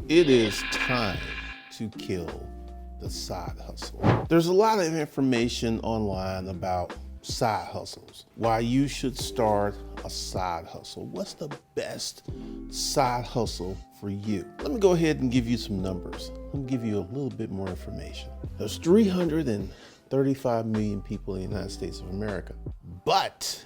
It is time to kill the side hustle. There's a lot of information online about side hustles, why you should start a side hustle. What's the best side hustle for you? Let me go ahead and give you some numbers. Let me give you a little bit more information. There's 335 million people in the United States of America, but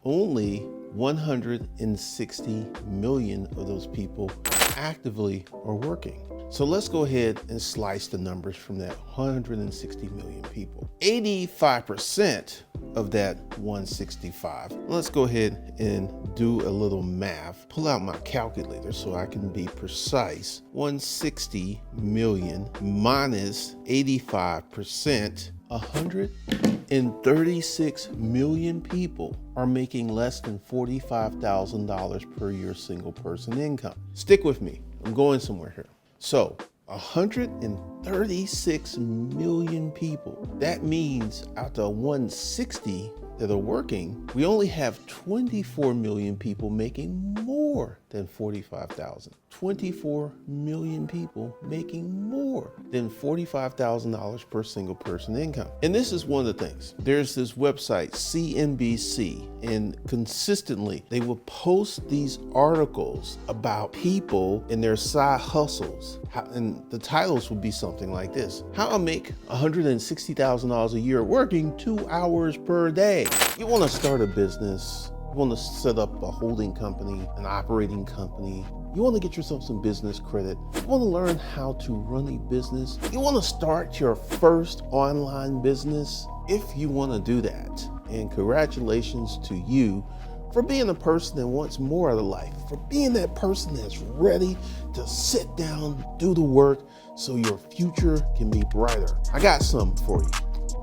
only 160 million of those people actively are working. So let's go ahead and slice the numbers from that 160 million people. 85% of that 165. Let's go ahead and do a little math. Pull out my calculator so I can be precise. 160 million minus 85%, 136 million people are making less than $45,000 per year single person income. Stick with me, I'm going somewhere here. So 136 million people. That means out of 160 that are working, we only have 24 million people making more than $45,000. 24 million people making more than $45,000 per single person income. And this is one of the things. There's this website, CNBC, and consistently they will post these articles about people and their side hustles. And the titles would be something like this: how to make $160,000 a year working 2 hours per day. You want to start a business, you want to set up a holding company, an operating company. You want to get yourself some business credit. You want to learn how to run a business. You want to start your first online business. If you want to do that, and congratulations to you for being a person that wants more out of life, for being that person that's ready to sit down, do the work so your future can be brighter. I got something for you.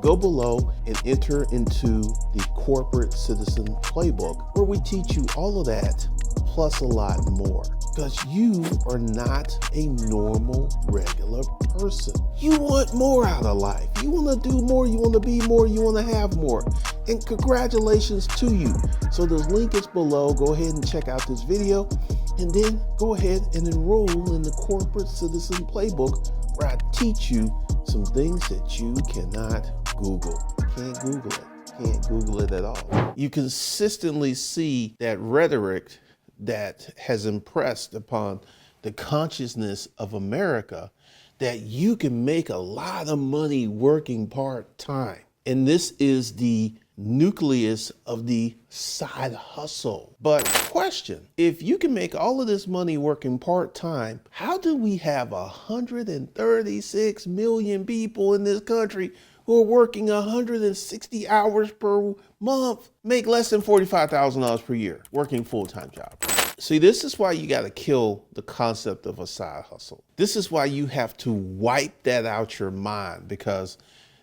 Go below and enter into the Corporate Citizen Playbook, where we teach you all of that plus a lot more. Because you are not a normal, regular person. You want more out of life. You want to do more, you want to be more, you want to have more. And congratulations to you. So the link is below. Go ahead and check out this video, and then go ahead and enroll in the Corporate Citizen Playbook, where I teach you some things that you cannot Google. Can't Google it. Can't Google it at all. You consistently see that rhetoric that has impressed upon the consciousness of America that you can make a lot of money working part-time. And this is the nucleus of the side hustle. But question, if you can make all of this money working part-time, how do we have 136 million people in this country who are working 160 hours per month, make less than $45,000 per year, working full-time job? See, this is why you got to kill the concept of a side hustle. This is why you have to wipe that out your mind, because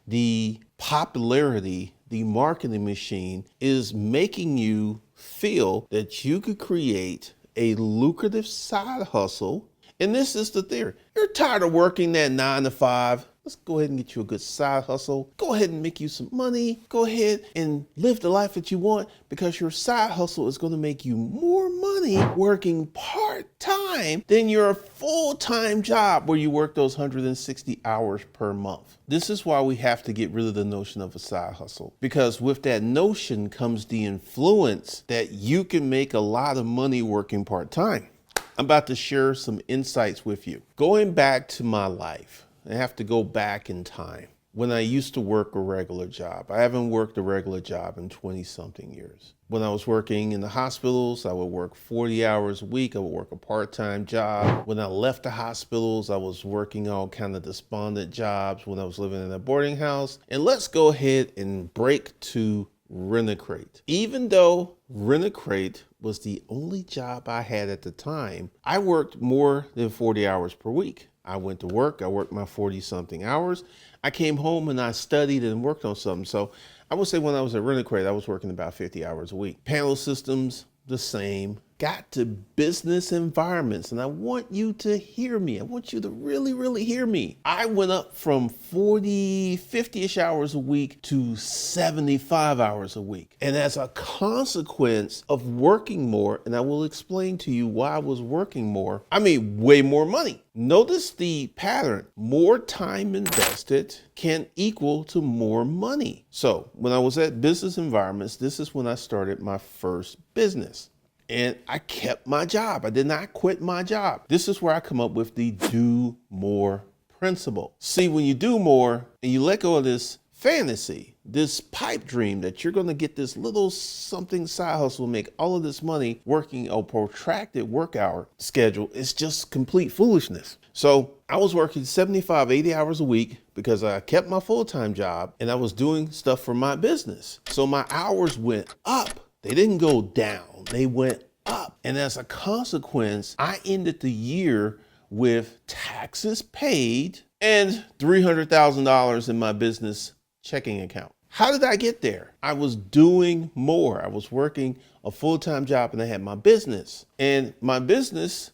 the popularity, the marketing machine is making you feel that you could create a lucrative side hustle. And this is the theory. You're tired of working that 9 to 5. Let's go ahead and get you a good side hustle. Go ahead and make you some money. Go ahead and live the life that you want, because your side hustle is going to make you more money working part-time than your full-time job where you work those 160 hours per month. This is why we have to get rid of the notion of a side hustle, because with that notion comes the influence that you can make a lot of money working part-time. I'm about to share some insights with you. Going back to my life, I have to go back in time when I used to work a regular job. I haven't worked a regular job in 20-something years. When I was working in the hospitals, I would work 40 hours a week. I would work a part-time job. When I left the hospitals, I was working all kind of despondent jobs when I was living in a boarding house. And let's go ahead and break to Rent-A-Crate. Even though Rent-A-Crate was the only job I had at the time, I worked more than 40 hours per week. I went to work, I worked my 40-something hours. I came home and I studied and worked on something. So I would say when I was at Rent-A-Crate, I was working about 50 hours a week. Panel systems, the same. got to business environments, and I want you to hear me. I want you to really, really hear me. I went up from 40, 50-ish hours a week to 75 hours a week. And as a consequence of working more, and I will explain to you why I was working more, I made way more money. Notice the pattern. More time invested can equal to more money. So when I was at business environments, this is when I started my first business. And I kept my job. I did not quit my job. This is where I come up with the do more principle. See, when you do more and you let go of this fantasy, this pipe dream that you're going to get this little something side hustle, make all of this money working a protracted work hour schedule, it's just complete foolishness. So I was working 75, 80 hours a week because I kept my full-time job and I was doing stuff for my business. So my hours went up. They didn't go down. They went up. And as a consequence, I ended the year with taxes paid and $300,000 in my business checking account. How did I get there? I was doing more. I was working a full-time job and I had my business. And my business,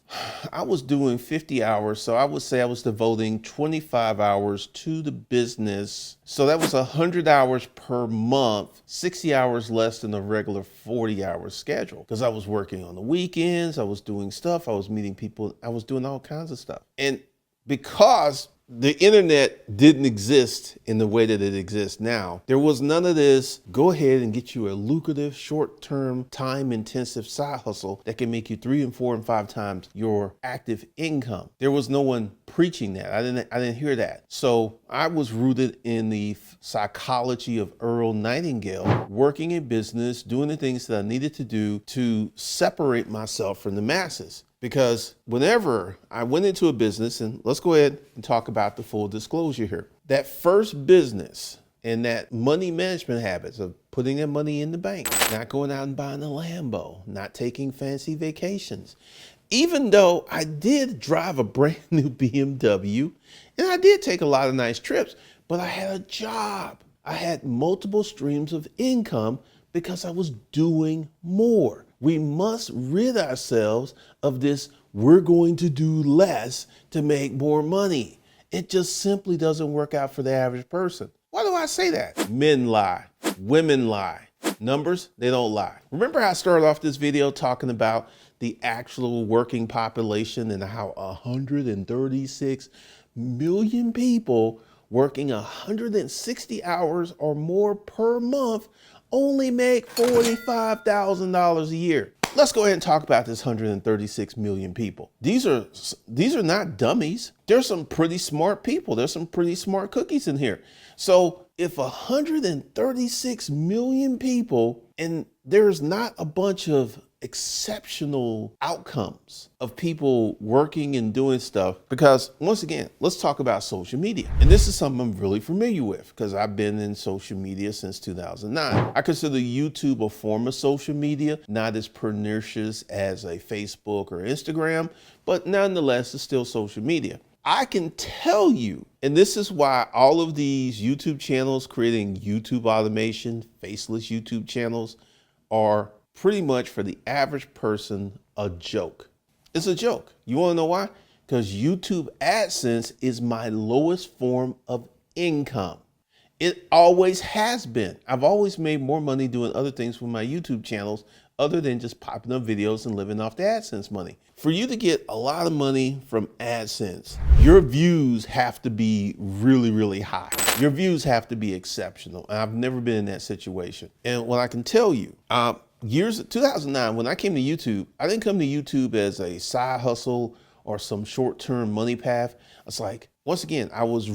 I was doing 50 hours. So I would say I was devoting 25 hours to the business. So that was 100 hours per month, 60 hours less than a regular 40-hour schedule. Because I was working on the weekends, I was doing stuff, I was meeting people, I was doing all kinds of stuff. And because the internet didn't exist in the way that it exists now, there was none of this, go ahead and get you a lucrative, short-term, time-intensive side hustle that can make you 3 and 4 and 5 times your active income. There was no one preaching that. I didn't hear that. So I was rooted in the psychology of Earl Nightingale, working in business, doing the things that I needed to do to separate myself from the masses. Because whenever I went into a business, and let's go ahead and talk about the full disclosure here, that first business and that money management habits of putting that money in the bank, not going out and buying a Lambo, not taking fancy vacations, even though I did drive a brand new BMW and I did take a lot of nice trips, but I had a job. I had multiple streams of income because I was doing more. We must rid ourselves of this, we're going to do less to make more money. It just simply doesn't work out for the average person. Why do I say that? Men lie, women lie, numbers, they don't lie. Remember how I started off this video talking about the actual working population and how 136 million people working 160 hours or more per month only make $45,000 a year. Let's go ahead and talk about this 136 million people. These are not dummies. There's some pretty smart people. There's some pretty smart cookies in here. So if 136 million people, and there's not a bunch of exceptional outcomes of people working and doing stuff, because once again, let's talk about social media. And this is something I'm really familiar with because I've been in social media since 2009. I consider YouTube a form of social media, not as pernicious as a Facebook or Instagram, but nonetheless, it's still social media. I can tell you, and this is why all of these YouTube channels creating YouTube automation, faceless YouTube channels are pretty much for the average person a joke. It's a joke. You want to know why? Because YouTube AdSense is my lowest form of income. It always has been. I've always made more money doing other things with my YouTube channels other than just popping up videos and living off the AdSense money. For you to get a lot of money from AdSense, your views have to be really, really high. Your views have to be exceptional. And I've never been in that situation. And what I can tell you, 2009, when I came to YouTube, I didn't come to YouTube as a side hustle or some short-term money path. It's like, once again, I was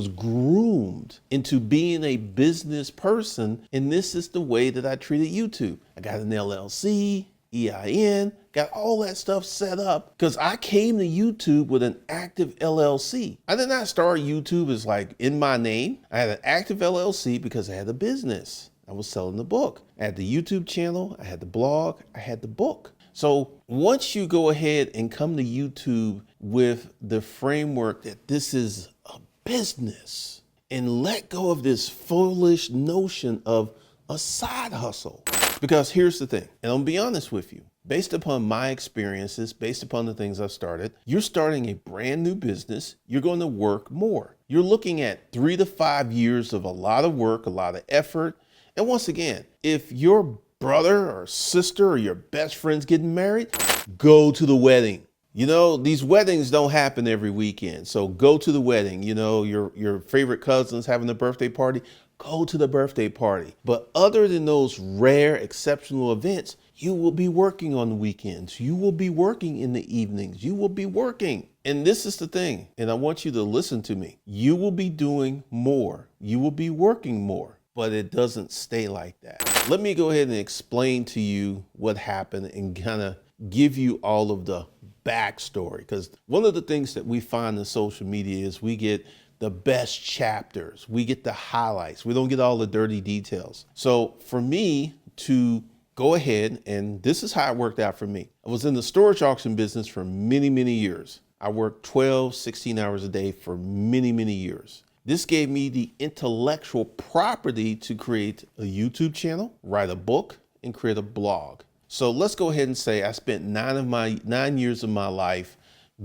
groomed into being a business person. And this is the way that I treated YouTube. I got an LLC, EIN, got all that stuff set up because I came to YouTube with an active LLC. I did not start YouTube as like in my name. I had an active LLC because I had a business. I was selling the book. I had the YouTube channel, I had the blog, I had the book. So once you go ahead and come to YouTube with the framework that this is a business and let go of this foolish notion of a side hustle. Because here's the thing, and I'll be honest with you, based upon my experiences, based upon the things I've started, you're starting a brand new business. You're going to work more. You're looking at 3 to 5 years of a lot of work, a lot of effort. And once again, if your brother or sister or your best friend's getting married, go to the wedding. You know, these weddings don't happen every weekend. So go to the wedding. You know, your favorite cousin's having a birthday party, go to the birthday party. But other than those rare, exceptional events, you will be working on the weekends. You will be working in the evenings. You will be working. And this is the thing, and I want you to listen to me. You will be doing more. You will be working more, but it doesn't stay like that. Let me go ahead and explain to you what happened and kind of give you all of the backstory. Because one of the things that we find in social media is we get the best chapters. We get the highlights. We don't get all the dirty details. So for me to go ahead, and this is how it worked out for me. I was in the storage auction business for many, many years. I worked 12, 16 hours a day for many, many years. This gave me the intellectual property to create a YouTube channel, write a book, and create a blog. So let's go ahead and say I spent 9 years of my life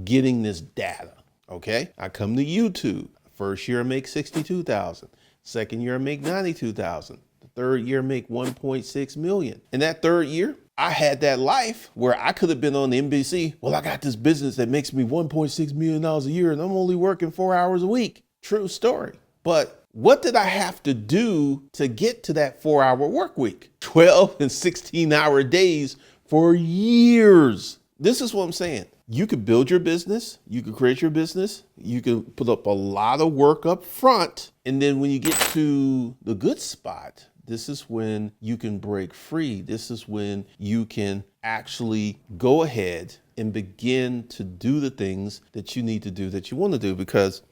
getting this data. Okay, I come to YouTube. First year I make 62,000. Second year I make 92,000. The third year I make 1.6 million. In that third year, I had that life where I could have been on NBC. Well, I got this business that makes me $1.6 million a year and I'm only working 4 hours a week. True story. But what did I have to do to get to that 4-hour work week? 12 and 16-hour days for years. This is what I'm saying. You could build your business. You could create your business. You could put up a lot of work up front. And then when you get to the good spot, this is when you can break free. This is when you can actually go ahead and begin to do the things that you need to do, that you want to do. Because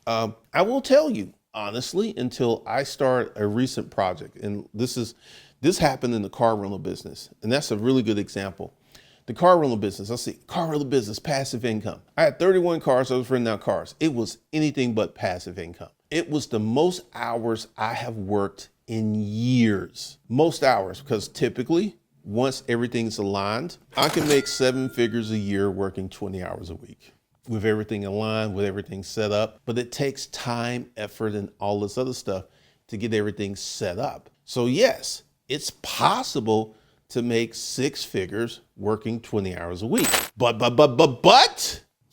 I will tell you, honestly, until I start a recent project, and this happened in the car rental business, and that's a really good example. The car rental business, let's see, car rental business, passive income. I had 31 cars. I was renting out cars. It was anything but passive income. It was the most hours I have worked in years. Most hours, because typically, once everything's aligned, I can make 7 figures a year working 20 hours a week. With everything aligned, with everything set up. But it takes time, effort, and all this other stuff to get everything set up. So yes, it's possible to make 6 figures working 20 hours a week. But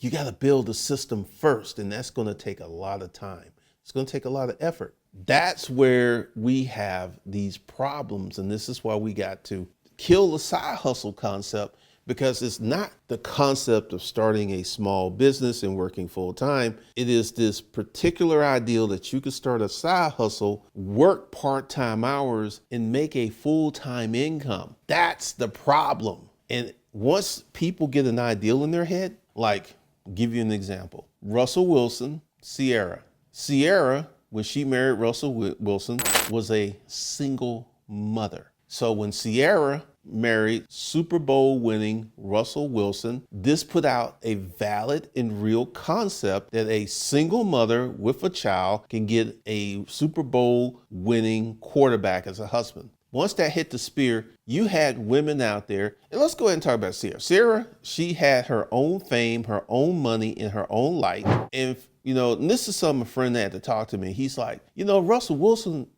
you got to build a system first, and that's going to take a lot of time. It's going to take a lot of effort. That's where we have these problems, and this is why we got to kill the side hustle concept, because it's not the concept of starting a small business and working full time. It is this particular ideal that you could start a side hustle, work part-time hours, and make a full-time income. That's the problem. And once people get an ideal in their head, like, I'll give you an example. Russell Wilson, Sierra. Sierra, when she married Russell Wilson, was a single mother. So when Sierra married Super Bowl winning Russell Wilson, this put out a valid and real concept that a single mother with a child can get a Super Bowl winning quarterback as a husband. Once that hit the spear, you had women out there, and let's go ahead and talk about Sierra. Sierra, she had her own fame, her own money, and her own life. And and this is something a friend had to talk to me. He's like, Russell Wilson,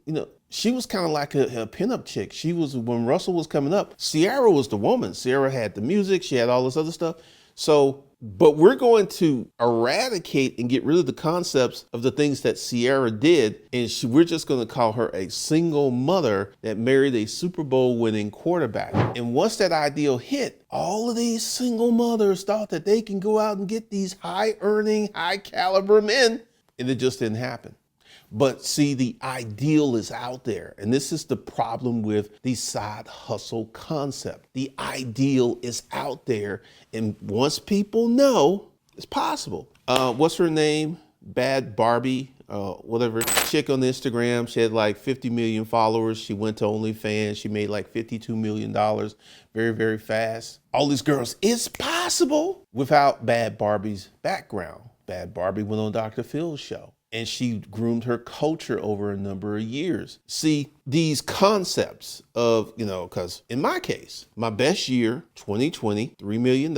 she was kind of like a pinup chick. She was, when Russell was coming up, Sierra was the woman. Sierra had the music. She had all this other stuff. So, but we're going to eradicate and get rid of the concepts of the things that Sierra did. And we're just going to call her a single mother that married a Super Bowl winning quarterback. And once that ideal hit, all of these single mothers thought that they can go out and get these high earning, high caliber men. And it just didn't happen. But see, the ideal is out there. And this is the problem with the side hustle concept. The ideal is out there. And once people know, it's possible. What's her name? Bad Barbie, whatever. Chick on Instagram. She had like 50 million followers. She went to OnlyFans. She made like $52 million very, very fast. All these girls, it's possible without Bad Barbie's background. Bad Barbie went on Dr. Phil's show. and she groomed her culture over a number of years. See, these concepts of, because in my case, my best year, 2020, $3 million,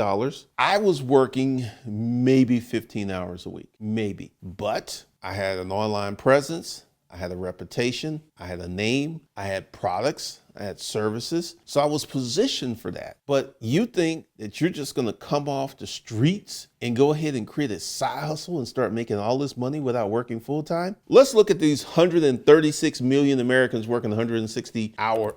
I was working maybe 15 hours a week, maybe. But I had an online presence. I had a reputation, I had a name, I had products, I had services. So I was positioned for that. But you think that you're just going to come off the streets and go ahead and create a side hustle and start making all this money without working full time? Let's look at these 136 million Americans working 160 hours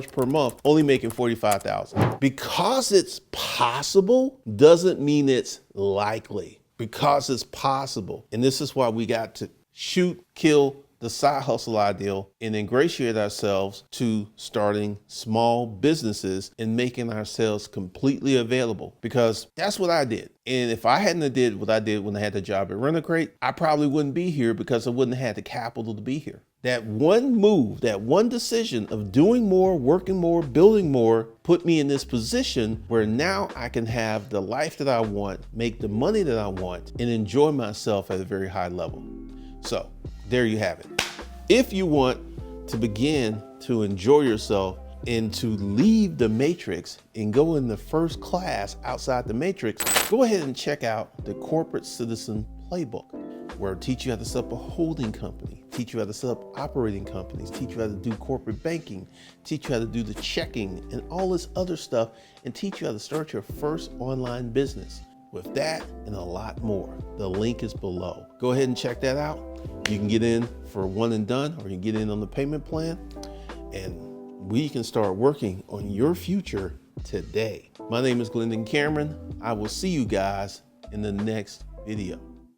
per month, only making 45,000. Because it's possible doesn't mean it's likely. Because it's possible. And this is why we got to shoot, kill the side hustle ideal and ingratiate ourselves to starting small businesses and making ourselves completely available, because that's what I did. And if I hadn't did what I did when I had the job at Rent-A-Crate, I probably wouldn't be here, because I wouldn't have had the capital to be here. That one move, that one decision of doing more, working more, building more, put me in this position where now I can have the life that I want, make the money that I want, and enjoy myself at a very high level. So there you have it. If you want to begin to enjoy yourself and to leave the matrix and go in the first class outside the matrix, go ahead and check out the Corporate Citizen Playbook, where I teach you how to set up a holding company, teach you how to set up operating companies, teach you how to do corporate banking, teach you how to do the checking and all this other stuff, and teach you how to start your first online business. With that and a lot more, the link is below. Go ahead and check that out. You can get in for one and done, or you can get in on the payment plan, and we can start working on your future today. My name is Glendon Cameron. I will see you guys in the next video.